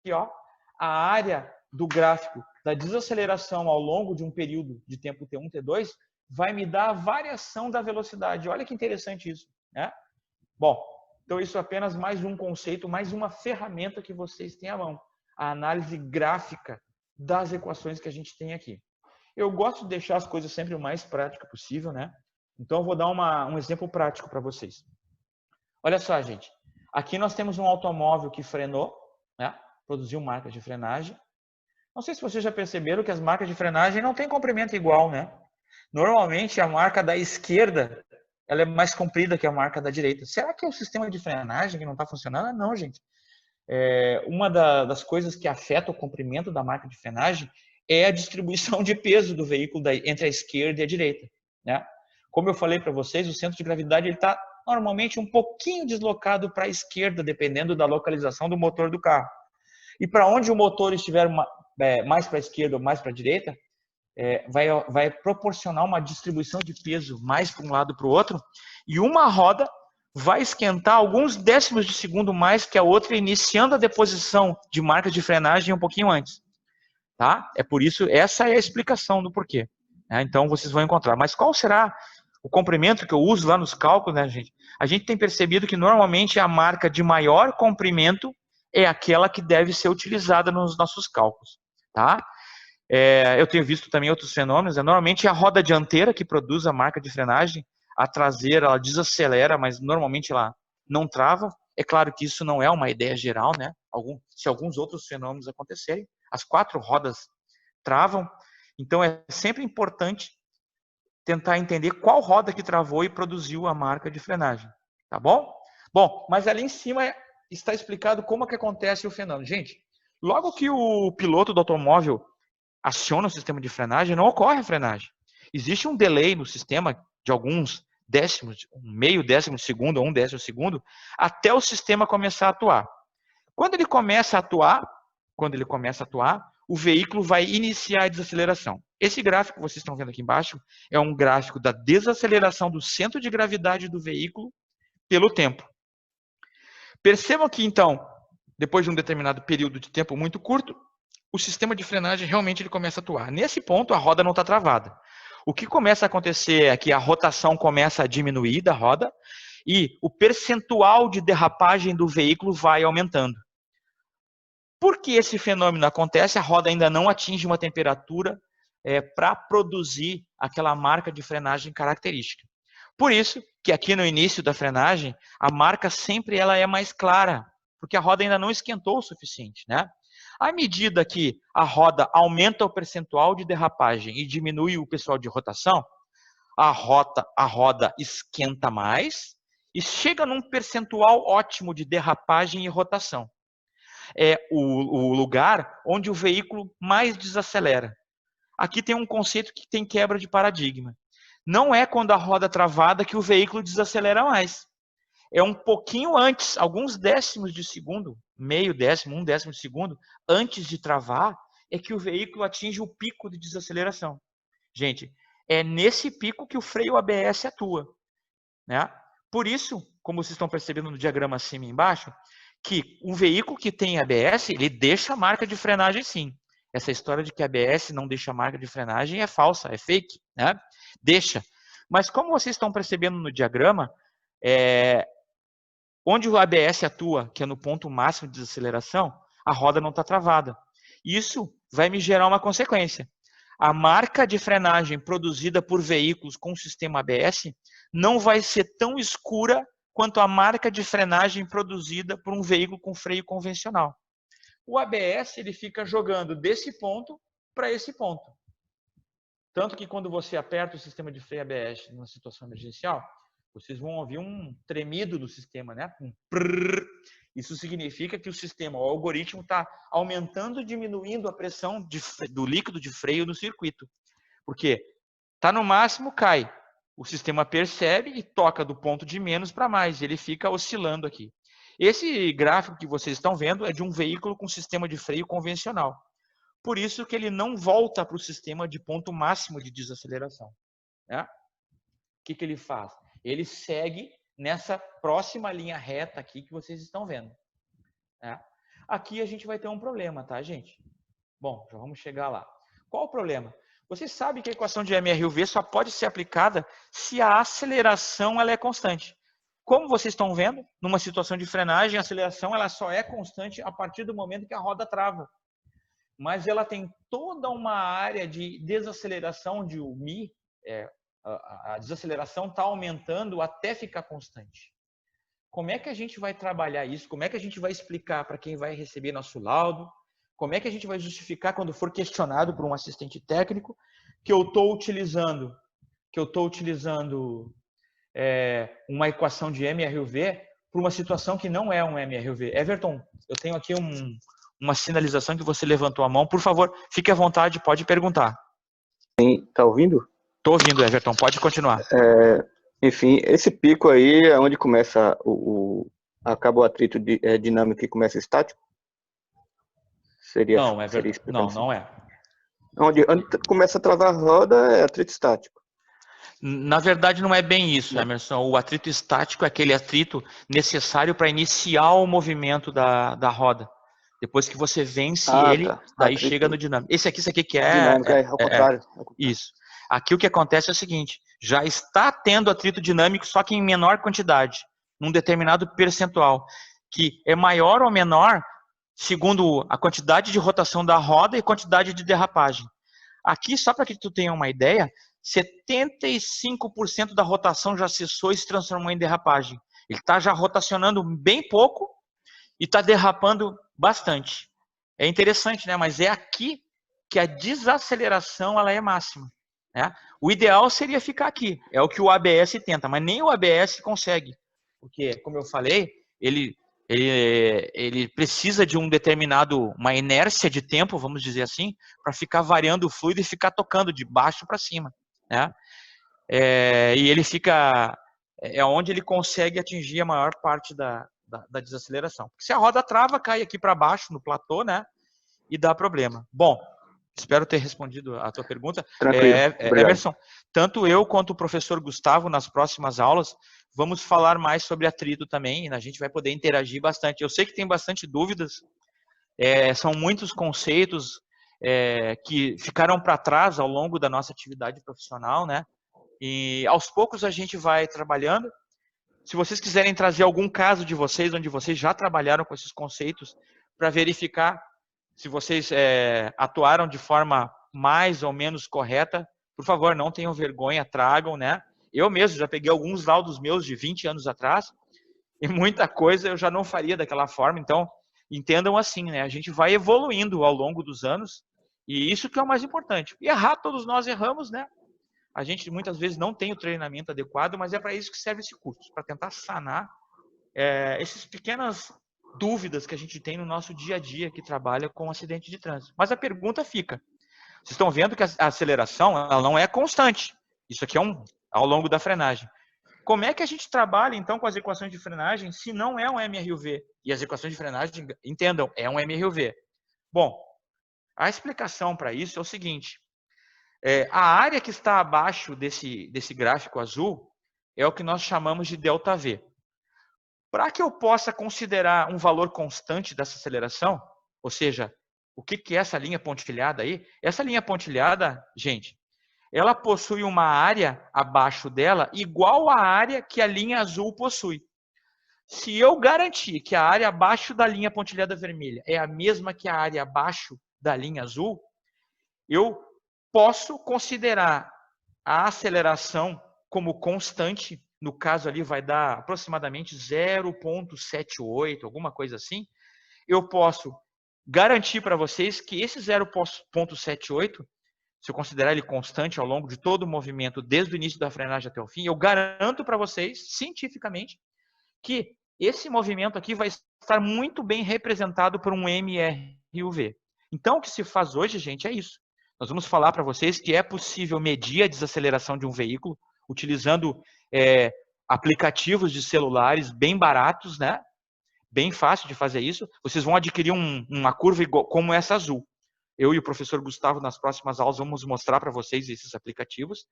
aqui, ó, a área do gráfico da desaceleração ao longo de um período de tempo T1, T2, vai me dar a variação da velocidade. Olha que interessante isso, né? Bom, então isso é apenas mais um conceito, mais uma ferramenta que vocês têm à mão. A análise gráfica das equações que a gente tem aqui. Eu gosto de deixar as coisas sempre o mais prática possível, né? Então eu vou dar um exemplo prático para vocês. Olha só, gente. Aqui nós temos um automóvel que frenou, né? Produziu marcas de frenagem. Não sei se vocês já perceberam que as marcas de frenagem não têm comprimento igual, né? Normalmente a marca da esquerda ela é mais comprida que a marca da direita. Será que é o sistema de frenagem que não está funcionando? Não, gente. Uma das coisas que afeta o comprimento da marca de frenagem é a distribuição de peso do veículo entre a esquerda e a direita, né? Como eu falei para vocês, o centro de gravidade está normalmente um pouquinho deslocado para a esquerda, dependendo da localização do motor do carro. E para onde o motor estiver mais para a esquerda ou mais para a direita, vai proporcionar uma distribuição de peso mais para um lado para o outro, e uma roda vai esquentar alguns décimos de segundo mais que a outra, iniciando a deposição de marcas de frenagem um pouquinho antes. Tá? É por isso, essa é a explicação do porquê. Né? Então, vocês vão encontrar. Mas qual será o comprimento que eu uso lá nos cálculos, né, gente? A gente tem percebido que, normalmente, a marca de maior comprimento é aquela que deve ser utilizada nos nossos cálculos. Tá? Eu tenho visto também outros fenômenos. Normalmente, é a roda dianteira que produz a marca de frenagem. A traseira, ela desacelera, mas normalmente ela não trava. É claro que isso não é uma ideia geral, né? Se alguns outros fenômenos acontecerem, as 4 rodas travam. Então, é sempre importante tentar entender qual roda que travou e produziu a marca de frenagem. Tá bom? Bom, mas ali em cima está explicado como é que acontece o fenômeno. Gente, logo que o piloto do automóvel aciona o sistema de frenagem, não ocorre a frenagem. Existe um delay no sistema de alguns décimos, um meio décimo de segundo ou um décimo de segundo, até o sistema começar a atuar. Quando ele começa a atuar, o veículo vai iniciar a desaceleração. Esse gráfico que vocês estão vendo aqui embaixo é um gráfico da desaceleração do centro de gravidade do veículo pelo tempo. Percebam que, então, depois de um determinado período de tempo muito curto, o sistema de frenagem realmente ele começa a atuar. Nesse ponto, a roda não está travada. O que começa a acontecer é que a rotação começa a diminuir da roda e o percentual de derrapagem do veículo vai aumentando. Por que esse fenômeno acontece? A roda ainda não atinge uma temperatura para produzir aquela marca de frenagem característica. Por isso que aqui no início da frenagem, a marca sempre ela é mais clara, porque a roda ainda não esquentou o suficiente, né? À medida que a roda aumenta o percentual de derrapagem e diminui o percentual de rotação, a roda esquenta mais e chega num percentual ótimo de derrapagem e rotação. É o lugar onde o veículo mais desacelera. Aqui tem um conceito que tem quebra de paradigma. Não é quando a roda travada que o veículo desacelera mais. É um pouquinho antes, alguns décimos de segundo, meio décimo, um décimo de segundo, antes de travar, é que o veículo atinge o pico de desaceleração. Gente, é nesse pico que o freio ABS atua. Né? Por isso, como vocês estão percebendo no diagrama acima e embaixo, que um veículo que tem ABS, ele deixa a marca de frenagem sim. Essa história de que ABS não deixa marca de frenagem é falsa, é fake, né? Deixa. Mas como vocês estão percebendo no diagrama, onde o ABS atua, que é no ponto máximo de desaceleração, a roda não está travada. Isso vai me gerar uma consequência. A marca de frenagem produzida por veículos com sistema ABS não vai ser tão escura quanto a marca de frenagem produzida por um veículo com freio convencional. O ABS ele fica jogando desse ponto para esse ponto. Tanto que quando você aperta o sistema de freio ABS numa situação emergencial, vocês vão ouvir um tremido do sistema, né? Um prrr. Isso significa que o sistema, o algoritmo está aumentando e diminuindo a pressão do líquido de freio no circuito. Porque está no máximo, cai. O sistema percebe e toca do ponto de menos para mais. Ele fica oscilando aqui. Esse gráfico que vocês estão vendo é de um veículo com sistema de freio convencional. Por isso que ele não volta para o sistema de ponto máximo de desaceleração. Né? O que ele faz? Ele segue nessa próxima linha reta aqui que vocês estão vendo. Né? aqui a gente vai ter um problema, tá, gente? Bom, já vamos chegar lá. Qual o problema? Vocês sabem que a equação de MRUV só pode ser aplicada se a aceleração ela é constante. Como vocês estão vendo, numa situação de frenagem, a aceleração ela só é constante a partir do momento que a roda trava. Mas ela tem toda uma área de desaceleração de μ, a desaceleração está aumentando até ficar constante. Como é que a gente vai trabalhar isso? Como é que a gente vai explicar para quem vai receber nosso laudo? Como é que a gente vai justificar quando for questionado por um assistente técnico que eu estou utilizando, uma equação de MRUV para uma situação que não é um MRUV? Everton, eu tenho aqui uma sinalização que você levantou a mão. Por favor, fique à vontade, pode perguntar. Tá ouvindo? Estou ouvindo, Everton, pode continuar. Enfim, esse pico aí é onde começa acaba o atrito dinâmico e começa estático? Não, Everton, não é. Onde começa a travar a roda é atrito estático. Na verdade, não é bem isso, Emerson. O atrito estático é aquele atrito necessário para iniciar o movimento da roda. Depois que você vence ele, daí atrito chega no dinâmico. Esse aqui que é... Dinâmico, ao contrário. Isso. Aqui o que acontece é o seguinte, já está tendo atrito dinâmico, só que em menor quantidade, num determinado percentual, que é maior ou menor segundo a quantidade de rotação da roda e quantidade de derrapagem. Aqui, só para que tu tenha uma ideia, 75% da rotação já cessou e se transformou em derrapagem. Ele está já rotacionando bem pouco e está derrapando bastante. É interessante, né? Mas é aqui que a desaceleração ela é máxima. Né? O ideal seria ficar aqui. É o que o ABS tenta, mas nem o ABS consegue. Porque, como eu falei, ele precisa de uma inércia de tempo, vamos dizer assim, para ficar variando o fluido e ficar tocando de baixo para cima. Né? E ele fica... É onde ele consegue atingir a maior parte da desaceleração. Porque se a roda trava, cai aqui para baixo, no platô, né? E dá problema. Bom, espero ter respondido a tua pergunta. Tranquilo, Emerson, tanto eu quanto o professor Gustavo, nas próximas aulas, vamos falar mais sobre atrito também, e a gente vai poder interagir bastante. Eu sei que tem bastante dúvidas, são muitos conceitos que ficaram para trás ao longo da nossa atividade profissional, né? E aos poucos a gente vai trabalhando. Se vocês quiserem trazer algum caso de vocês, onde vocês já trabalharam com esses conceitos, para verificar se vocês atuaram de forma mais ou menos correta, por favor, não tenham vergonha, tragam, né? Eu mesmo já peguei alguns laudos meus de 20 anos atrás e muita coisa eu já não faria daquela forma. Então, entendam assim, né? A gente vai evoluindo ao longo dos anos e isso que é o mais importante. E errar, todos nós erramos, né? A gente muitas vezes não tem o treinamento adequado, mas é para isso que serve esse curso, para tentar sanar essas pequenas dúvidas que a gente tem no nosso dia a dia que trabalha com acidente de trânsito. Mas a pergunta fica, vocês estão vendo que a aceleração ela não é constante. Isso aqui é ao longo da frenagem. Como é que a gente trabalha, então, com as equações de frenagem se não é um MRUV? E as equações de frenagem, entendam, é um MRUV. Bom, a explicação para isso é o seguinte. A área que está abaixo desse gráfico azul é o que nós chamamos de ΔV. Para que eu possa considerar um valor constante dessa aceleração, ou seja, o que é essa linha pontilhada aí? Essa linha pontilhada, gente, ela possui uma área abaixo dela igual à área que a linha azul possui. Se eu garantir que a área abaixo da linha pontilhada vermelha é a mesma que a área abaixo da linha azul, eu posso considerar a aceleração como constante. No caso ali vai dar aproximadamente 0,78, alguma coisa assim. Eu posso garantir para vocês que esse 0,78, se eu considerar ele constante ao longo de todo o movimento, desde o início da frenagem até o fim, eu garanto para vocês, cientificamente, que esse movimento aqui vai estar muito bem representado por um MRUV. Então, o que se faz hoje, gente, é isso. Nós vamos falar para vocês que é possível medir a desaceleração de um veículo utilizando aplicativos de celulares bem baratos, né? Bem fácil de fazer isso. Vocês vão adquirir uma curva igual, como essa azul. Eu e o professor Gustavo, nas próximas aulas, vamos mostrar para vocês esses aplicativos.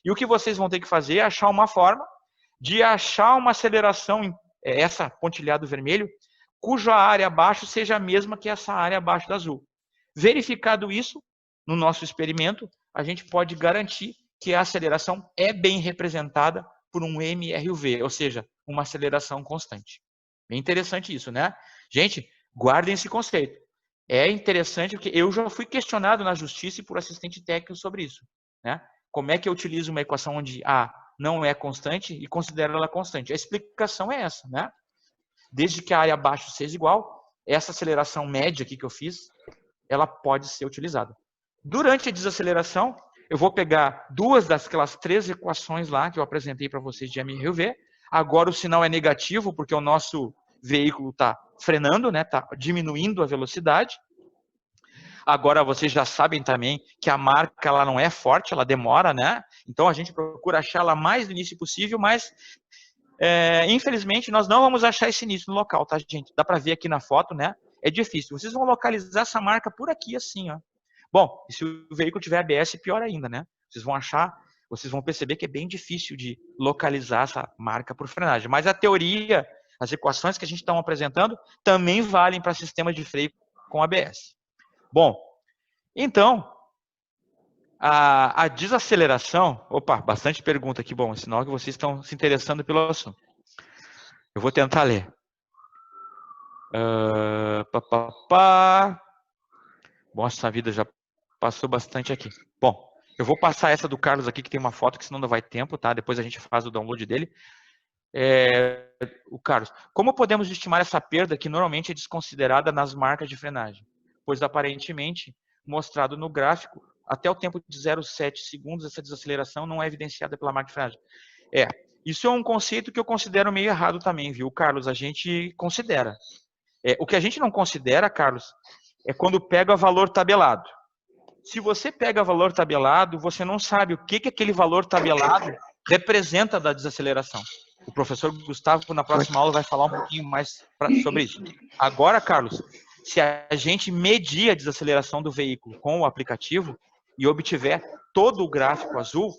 E o que vocês vão ter que fazer é achar uma forma de achar uma aceleração, essa pontilhado vermelho, cuja área abaixo seja a mesma que essa área abaixo da azul. Verificado isso, no nosso experimento, a gente pode garantir que a aceleração é bem representada por um MRUV, ou seja, uma aceleração constante. Bem interessante isso, né? Gente, guardem esse conceito. É interessante porque eu já fui questionado na justiça e por assistente técnico sobre isso, né? Como é que eu utilizo uma equação onde A não é constante e considero ela constante? A explicação é essa, né? Desde que a área abaixo seja igual, essa aceleração média aqui que eu fiz, ela pode ser utilizada. Durante a desaceleração, eu vou pegar duas daquelas 3 equações lá que eu apresentei para vocês de MRUV. Agora o sinal é negativo porque o nosso veículo está frenando, né? Está diminuindo a velocidade. Agora vocês já sabem também que a marca ela não é forte, ela demora, né? Então a gente procura achar ela mais no início possível, mas infelizmente nós não vamos achar esse início no local, tá, gente? Dá para ver aqui na foto, né? É difícil. Vocês vão localizar essa marca por aqui, assim, ó. Bom, e se o veículo tiver ABS, pior ainda, né? Vocês vão achar, vocês vão perceber que é bem difícil de localizar essa marca por frenagem. Mas a teoria, as equações que a gente está apresentando, também valem para sistemas de freio com ABS. Bom, então, a desaceleração... Opa, bastante pergunta aqui. Bom, é sinal que vocês estão se interessando pelo assunto. Eu vou tentar ler. Bom, essa vida já passou bastante aqui. Bom, eu vou passar essa do Carlos aqui, que tem uma foto que senão não vai tempo, tá? Depois a gente faz o download dele. O Carlos, como podemos estimar essa perda que normalmente é desconsiderada nas marcas de frenagem? Pois aparentemente, mostrado no gráfico, até o tempo de 0,7 segundos, essa desaceleração não é evidenciada pela marca de frenagem. Isso é um conceito que eu considero meio errado também, viu, Carlos? A gente considera. O que a gente não considera, Carlos, é quando pega valor tabelado. Se você pega valor tabelado, você não sabe o que aquele valor tabelado representa da desaceleração. O professor Gustavo, na próxima aula, vai falar um pouquinho mais sobre isso. Agora, Carlos, se a gente medir a desaceleração do veículo com o aplicativo e obtiver todo o gráfico azul,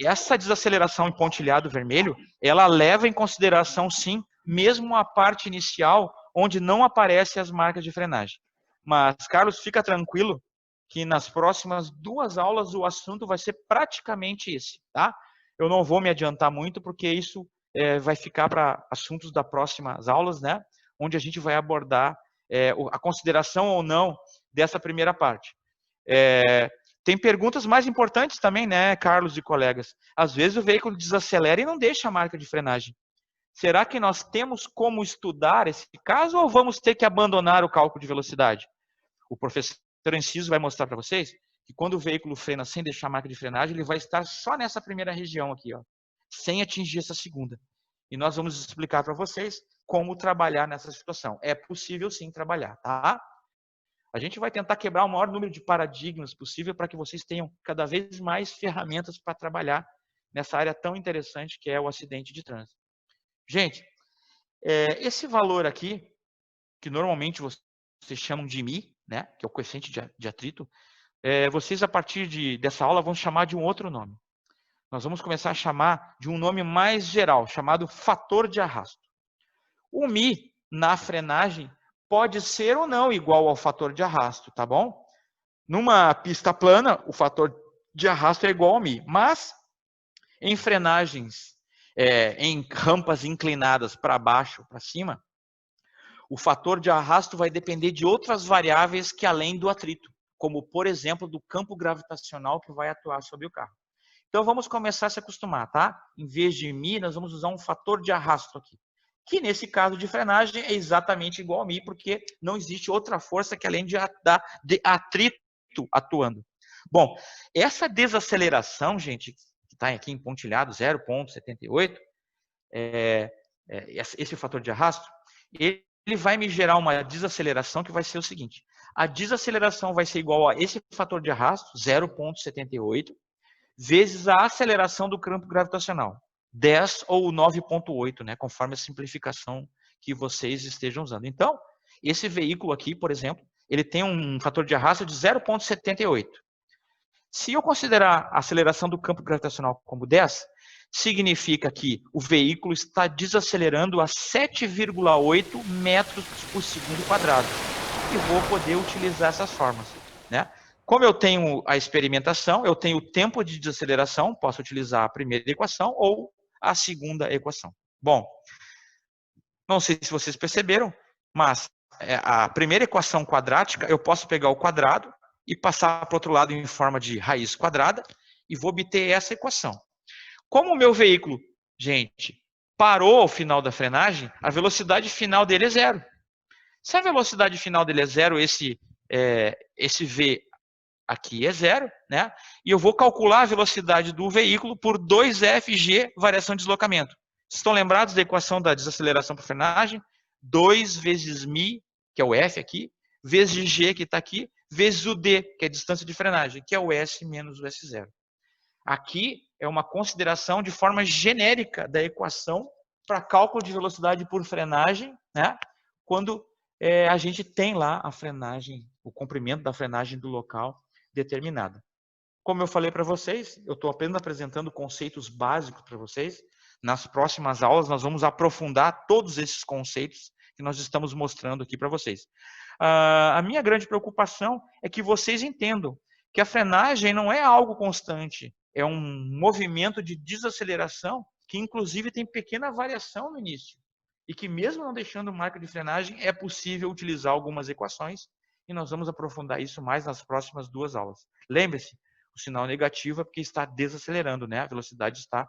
essa desaceleração em pontilhado vermelho, ela leva em consideração, sim, mesmo a parte inicial, onde não aparecem as marcas de frenagem. Mas, Carlos, fica tranquilo que nas próximas 2 aulas o assunto vai ser praticamente esse, tá? Eu não vou me adiantar muito, porque isso vai ficar para assuntos das próximas aulas, né? Onde a gente vai abordar a consideração ou não dessa primeira parte. Tem perguntas mais importantes também, né, Carlos e colegas? Às vezes o veículo desacelera e não deixa a marca de frenagem. Será que nós temos como estudar esse caso ou vamos ter que abandonar o cálculo de velocidade? O professor Enciso vai mostrar para vocês que quando o veículo frena sem deixar a marca de frenagem, ele vai estar só nessa primeira região aqui, ó, sem atingir essa segunda. E nós vamos explicar para vocês como trabalhar nessa situação. É possível sim trabalhar, tá? A gente vai tentar quebrar o maior número de paradigmas possível para que vocês tenham cada vez mais ferramentas para trabalhar nessa área tão interessante que é o acidente de trânsito. Gente, esse valor aqui, que normalmente vocês chamam de Mi, né, que é o coeficiente de atrito, vocês a partir dessa aula vão chamar de um outro nome. Nós vamos começar a chamar de um nome mais geral, chamado fator de arrasto. O Mi, na frenagem, pode ser ou não igual ao fator de arrasto, tá bom? Numa pista plana, o fator de arrasto é igual ao Mi, mas em frenagens, em rampas inclinadas para baixo, para cima, o fator de arrasto vai depender de outras variáveis que além do atrito, como, por exemplo, do campo gravitacional que vai atuar sobre o carro. Então, vamos começar a se acostumar, tá? Em vez de Mi, nós vamos usar um fator de arrasto aqui, que nesse caso de frenagem é exatamente igual a Mi, porque não existe outra força que além de atrito atuando. Bom, essa desaceleração, gente, que está aqui em pontilhado, 0,78, esse fator de arrasto, ele vai me gerar uma desaceleração que vai ser o seguinte. A desaceleração vai ser igual a esse fator de arrasto, 0,78, vezes a aceleração do campo gravitacional, 10 ou 9,8, né, conforme a simplificação que vocês estejam usando. Então, esse veículo aqui, por exemplo, ele tem um fator de arrasto de 0,78. Se eu considerar a aceleração do campo gravitacional como 10, significa que o veículo está desacelerando a 7,8 metros por segundo quadrado. E vou poder utilizar essas formas, né? Como eu tenho a experimentação, eu tenho o tempo de desaceleração, posso utilizar a primeira equação ou a segunda equação. Bom, não sei se vocês perceberam, mas a primeira equação quadrática, eu posso pegar o quadrado e passar para o outro lado em forma de raiz quadrada e vou obter essa equação. Como o meu veículo, gente, parou ao final da frenagem, a velocidade final dele é zero. Se a velocidade final dele é zero, esse V aqui é zero, né? E eu vou calcular a velocidade do veículo por 2FG, variação de deslocamento. Vocês estão lembrados da equação da desaceleração por frenagem? 2 vezes μ, que é o F aqui, vezes G, que está aqui, vezes o D, que é a distância de frenagem, que é o S menos o S0. Aqui é uma consideração de forma genérica da equação para cálculo de velocidade por frenagem, né? Quando a gente tem lá a frenagem, o comprimento da frenagem do local determinada. Como eu falei para vocês, eu estou apenas apresentando conceitos básicos para vocês. Nas próximas aulas, nós vamos aprofundar todos esses conceitos que nós estamos mostrando aqui para vocês. A minha grande preocupação é que vocês entendam que a frenagem não é algo constante, é um movimento de desaceleração que, inclusive, tem pequena variação no início. E que, mesmo não deixando marca de frenagem, é possível utilizar algumas equações. E nós vamos aprofundar isso mais nas próximas 2 aulas. Lembre-se, o sinal negativo é porque está desacelerando, né? A velocidade está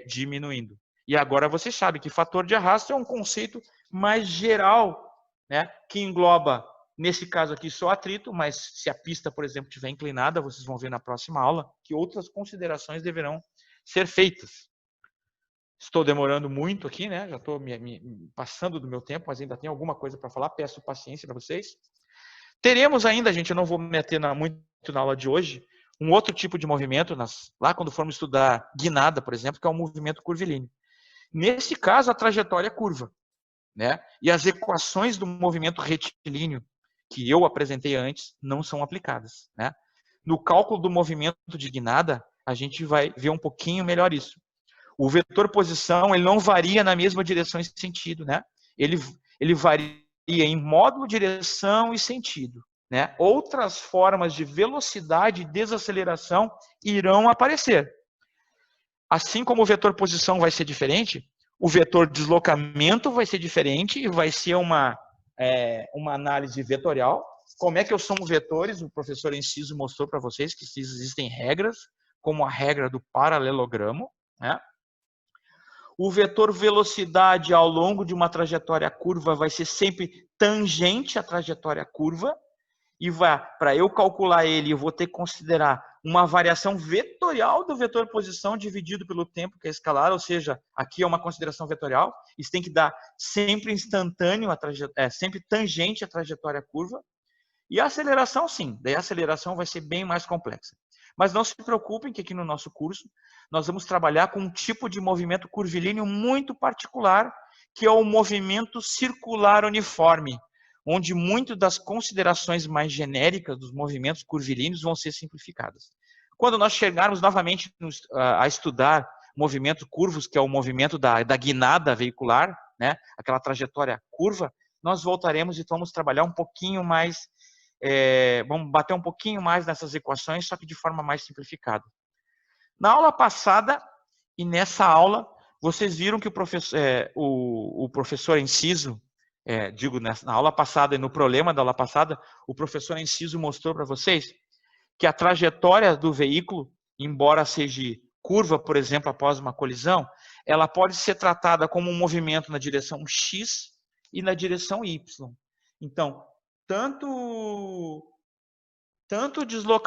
diminuindo. E agora vocês sabem que fator de arrasto é um conceito mais geral, né? Que engloba, nesse caso aqui, só atrito, mas se a pista, por exemplo, estiver inclinada, vocês vão ver na próxima aula que outras considerações deverão ser feitas. Estou demorando muito aqui, né? Já estou me passando do meu tempo, mas ainda tem alguma coisa para falar. Peço paciência para vocês. Teremos ainda, gente, eu não vou me meter muito na aula de hoje, um outro tipo de movimento, lá quando formos estudar guinada, por exemplo, que é o movimento curvilíneo. Nesse caso, a trajetória é curva, né? E as equações do movimento retilíneo, que eu apresentei antes, não são aplicadas, né? No cálculo do movimento de guinada, a gente vai ver um pouquinho melhor isso. O vetor posição, ele não varia na mesma direção e sentido, né? Ele varia em módulo, direção e sentido, né? Outras formas de velocidade e desaceleração irão aparecer. Assim como o vetor posição vai ser diferente, o vetor deslocamento vai ser diferente e vai ser uma análise vetorial. Como é que eu somo vetores? O professor Enciso mostrou para vocês que existem regras, como a regra do paralelogramo, né? O vetor velocidade ao longo de uma trajetória curva vai ser sempre tangente à trajetória curva. E para eu calcular ele, eu vou ter que considerar uma variação vetorial do vetor posição dividido pelo tempo, que é escalar, ou seja, aqui é uma consideração vetorial. Isso tem que dar sempre instantâneo, sempre tangente à trajetória curva. E a aceleração, sim. Daí a aceleração vai ser bem mais complexa. Mas não se preocupem que aqui no nosso curso nós vamos trabalhar com um tipo de movimento curvilíneo muito particular, que é o movimento circular uniforme, onde muitas das considerações mais genéricas dos movimentos curvilíneos vão ser simplificadas. Quando nós chegarmos novamente a estudar movimentos curvos, que é o movimento da guinada veicular, né, aquela trajetória curva, nós voltaremos e vamos trabalhar um pouquinho mais, vamos bater um pouquinho mais nessas equações, só que de forma mais simplificada. Na aula passada e nessa aula, vocês viram que o professor Enciso, na aula passada e no problema da aula passada, o professor Enciso mostrou para vocês que a trajetória do veículo, embora seja curva, por exemplo, após uma colisão, ela pode ser tratada como um movimento na direção X e na direção Y. Então, tanto o deslocamento